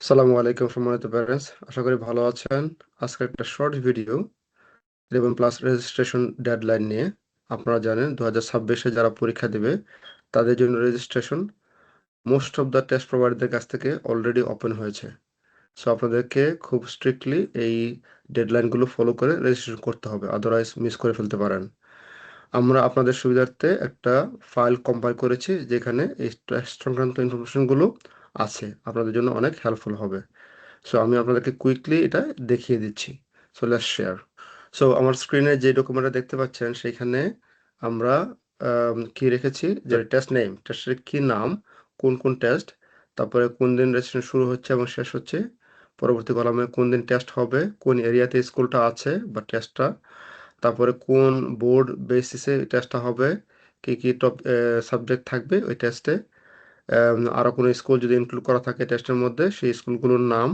আসসালামু আলাইকুম সম্মানিত প্যারেন্টস, আশা করি ভালো আছেন। আজকে একটা short video 11 plus registration deadline নিয়ে। আপনারা জানেন 2026-এ যারা পরীক্ষা দেবে তাদের জন্য registration most of the test প্রোভাইডারদের কাছ থেকে অলরেডি ওপেন হয়েছে। সো আপনাদেরকে খুব স্ট্রিক্টলি এই ডেডলাইনগুলো ফলো করে রেজিস্ট্রেশন করতে হবে, আদারওয়াইজ মিস করে ফেলতে পারেন। আমরা আপনাদের সুবিধার্থে একটা ফাইল কম্পাইল করেছি যেখানে এই টেস্ট সংক্রান্ত ইনফরমেশনগুলো আছে, আপনাদের জন্য অনেক হেল্পফুল হবে। সো আমি আপনাদেরকে কুইকলি এটা দেখিয়ে দিচ্ছি। So let's share. সো আমার স্ক্রিনে যে ডকুমেন্টটা দেখতে পাচ্ছেন সেখানে আমরা কি রেখেছি, যে টেস্ট নেম, টেস্টের কি নাম, কোন কোন টেস্ট, তারপরে কোন দিন রেজিস্ট্রেশন শুরু হচ্ছে এবং শেষ হচ্ছে, পরবর্তী কলামে কোন দিন টেস্ট হবে, কোন এরিয়াতে স্কুলটা আছে বা টেস্টটা, তারপরে কোন বোর্ড বেসিসে টেস্টটা হবে, কি কি টপ সাবজেক্ট থাকবে ওই টেস্টে, আরও কোনো স্কুল যদি ইনক্লুড করা থাকে টেস্টের মধ্যে সেই স্কুলগুলোর নাম,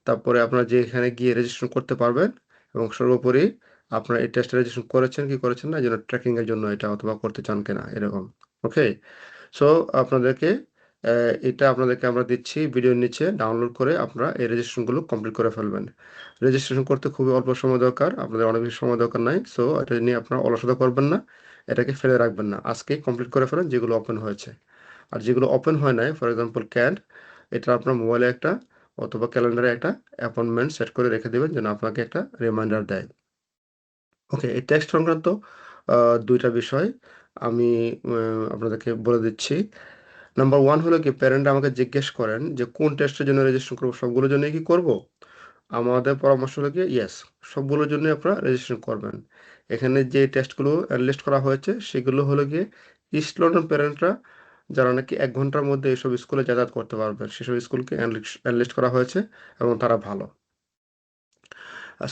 তারপরে আপনারা যেখানে গিয়ে রেজিস্ট্রেশন করতে পারবেন, এবং সর্বোপরি আপনারা এই টেস্টে রেজিস্ট্রেশন করেছেন কি করেছেন না, এই জন্য ট্র্যাকিংয়ের জন্য এটা, অথবা করতে চান কিনা এরকম। ওকে, সো আপনাদেরকে এটা আপনাদেরকে আমরা দিচ্ছি ভিডিওর নিচে, ডাউনলোড করে আপনারা এই রেজিস্ট্রেশনগুলো কমপ্লিট করে ফেলবেন। রেজিস্ট্রেশন করতে খুবই অল্প সময় দরকার, আপনাদের অনেক বেশি সময় দরকার নাই। সো এটা নিয়ে আপনারা অলসতা করবেন না, এটাকে ফেলে রাখবেন না, আজকেই কমপ্লিট করে ফেলেন যেগুলো ওপেন হয়েছে। আর যেগুলো ওপেন হয় নাই, ফর এক্সাম্পল ক্যাড, এটা আপনার মোবাইলে একটা অথবা ক্যালেন্ডারে একটা অ্যাপয়েন্টমেন্ট সেট করে রেখে দেবেন যেন আপনাকে একটা রিমাইন্ডার দেয়। ওকে, এই টেক্সট সংক্রান্ত দুইটা বিষয় আমি আপনাদেরকে বলে দিচ্ছি। নাম্বার ওয়ান হলো কি, প্যারেন্ট আমাকে জিজ্ঞেস করেন যে কোন টেস্টের জন্য রেজিস্ট্রেশন করবো, সবগুলোর জন্য কি করব? আমাদের পরামর্শ হলো কি, ইয়েস, সবগুলোর জন্য আপনারা রেজিস্ট্রেশন করবেন। এখানে যে টেস্টগুলো লিস্ট করা হয়েছে সেগুলো হলো গিয়ে ইস্ট লন্ডন প্যারেন্টরা যারা নাকি 1 ঘন্টার মধ্যে এসব স্কুলে যাতায়াত করতে পারবেন সেসব স্কুলকে অ্যানলিস্ট করা হয়েছে এবং তারা ভালো।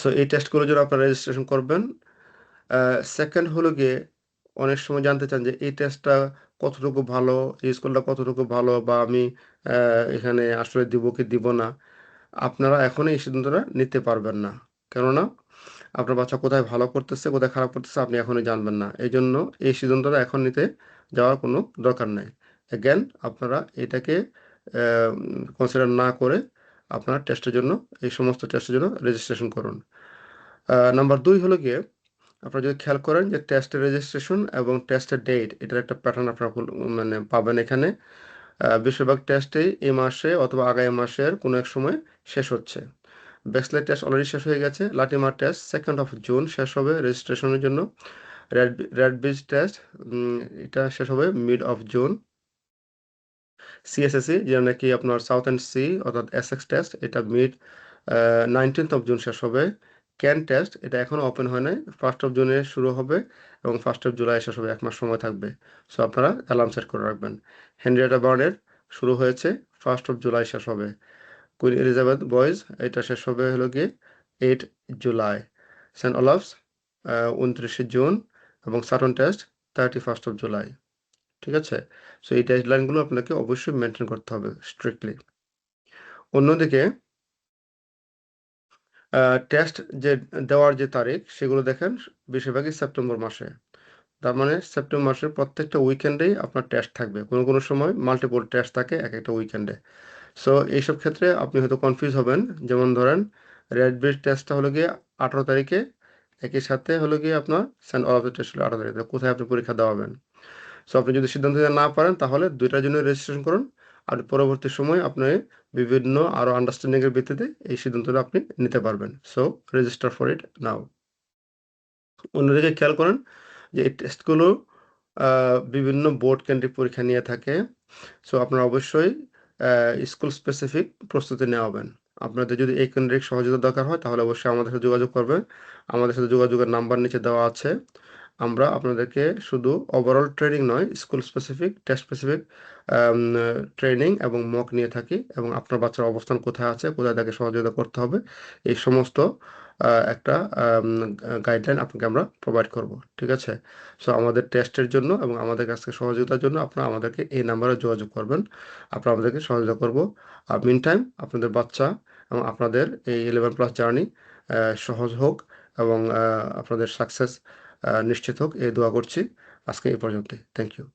সো এই টেস্টগুলোর জন্য আপনারা রেজিস্ট্রেশন করবেন। সেকেন্ড হলো গিয়ে, অনেক সময় জানতে চান যে এই টেস্টটা কতটুকু ভালো, এই স্কুলটা কতটুকু ভালো, বা আমি এখানে আসলে দিব কি দিব না। আপনারা এখনই এই সিদ্ধান্তটা নিতে পারবেন না, কেননা আপনার বাচ্চা কোথায় ভালো করতেছে কোথায় খারাপ করতেছে আপনি এখনই জানবেন না। এই জন্য এই সিদ্ধান্তটা এখন নিতে যাওয়ার কোনো দরকার নাই। অ্যাগেন আপনারা এটাকে কনসিডার না করে আপনার টেস্টের জন্য, এই সমস্ত টেস্টের জন্য রেজিস্ট্রেশন করুন। নাম্বার দুই হলো গিয়ে, আপনারা যদি খেয়াল করেন যে টেস্টের রেজিস্ট্রেশন এবং টেস্টের ডেট, এটার একটা প্যাটার্ন আপনারা মানে পাবেন এখানে। বেশিরভাগ টেস্টেই এই মাসে অথবা আগামী মাসের কোনো এক সময় শেষ হচ্ছে। ব্যাকস্লাইড টেস্ট অলরেডি শেষ হয়ে গেছে, লাটিমার টেস্ট 2nd জুন শেষ হবে রেজিস্ট্রেশনের জন্য। রেড ব্রিজ টেস্ট এটা শেষ হবে মিড-জুন। সিএসএসসি যেটা নাকি আপনার সাউথ অ্যান্ড সি অর্থাৎ এসএক্স টেস্ট, এটা 19th জুন শেষ হবে। ক্যান টেস্ট এটা এখনও ওপেন হয় নাই, 1st জুনে শুরু হবে এবং 1st জুলাই শেষ হবে, 1 মাস সময় থাকবে। সো আপনারা অ্যালার্ম সেট করে রাখবেন। হেনরিয়েটা বার্নের শুরু হয়েছে, 1st জুলাই শেষ হবে। কুইন এলিজাবেথ বয়েজ এটা শেষ হবে হলো গিয়ে 8 জুলাই। সেন্ট ওলাফস 29শে জুন, এবং সাটন টেস্ট 31st জুলাই। ঠিক আছে, সো এই ডেডলাইনগুলো আপনাকে অবশ্যই মেনটেন করতে হবে স্ট্রিক্টলি। অন্যদিকে টেস্ট যে দেওয়ার যে তারিখ সেগুলো দেখেন বেশিরভাগই সেপ্টেম্বর মাসে। তার মানে সেপ্টেম্বর মাসের প্রত্যেকটা উইকেন্ডেই আপনার টেস্ট থাকবে, কোনো কোনো সময় মাল্টিপল টেস্ট থাকে এক একটা উইকেন্ডে। সো এইসব ক্ষেত্রে আপনি হয়তো কনফিউজ হবেন, যেমন ধরেন রেড ব্রিজ টেস্টটা হলো গিয়ে 18 তারিখে, একই সাথে হলো গিয়ে আপনার সেন্ট অলাফের টেস্ট হলো 18 তারিখে, কোথায় আপনি পরীক্ষা দেওয়াবেন। সো আপনি যদি সিদ্ধান্ত নিতে না পারেন তাহলে দুইটার জন্য রেজিস্ট্রেশন করুন, আর পরবর্তী সময় আপনি বিভিন্ন আরও আন্ডারস্ট্যান্ডিংয়ের ভিত্তিতে এই সিদ্ধান্তটা আপনি নিতে পারবেন। সো রেজিস্টার ফর ইট নাও। অন্যদিকে খেয়াল করেন যে এই টেস্টগুলো বিভিন্ন বোর্ড কেন্দ্রিক পরীক্ষা নিয়ে থাকে। সো আপনারা অবশ্যই স্কুল স্পেসিফিক প্রস্তুতি নেওয়াবেন। আপনাদের যদি এই কেন্দ্রিক সহযোগিতা দরকার হয় তাহলে অবশ্যই আমাদের সাথে যোগাযোগ করবেন। আমাদের সাথে যোগাযোগের নাম্বার নিচে দেওয়া আছে। আমরা আপনাদেরকে শুধু ওভারঅল ট্রেনিং নয়, school specific, test specific training এবং মক নিয়ে থাকি, এবং আপনার বাচ্চার অবস্থান কোথায় আছে, কোথায় তাকে সহযোগিতা করতে হবে, এই সমস্ত একটা গাইডলাইন আপনাকে আমরা প্রোভাইড করব। ঠিক আছে, সো আমাদের টেস্টের জন্য এবং আমাদের কাছ থেকে সহযোগিতার জন্য আপনারা আমাদেরকে এই নাম্বারে যোগাযোগ করবেন, আপনারা আমাদেরকে সহযোগিতা করব। আর মিন টাইম আপনাদের বাচ্চা এবং আপনাদের এই 11+ জার্নি সহজ হোক এবং আপনাদের সাকসেস নিশ্চিত হোক, এই দোয়া করছি। আজকে এই পর্যন্তই, থ্যাংক ইউ।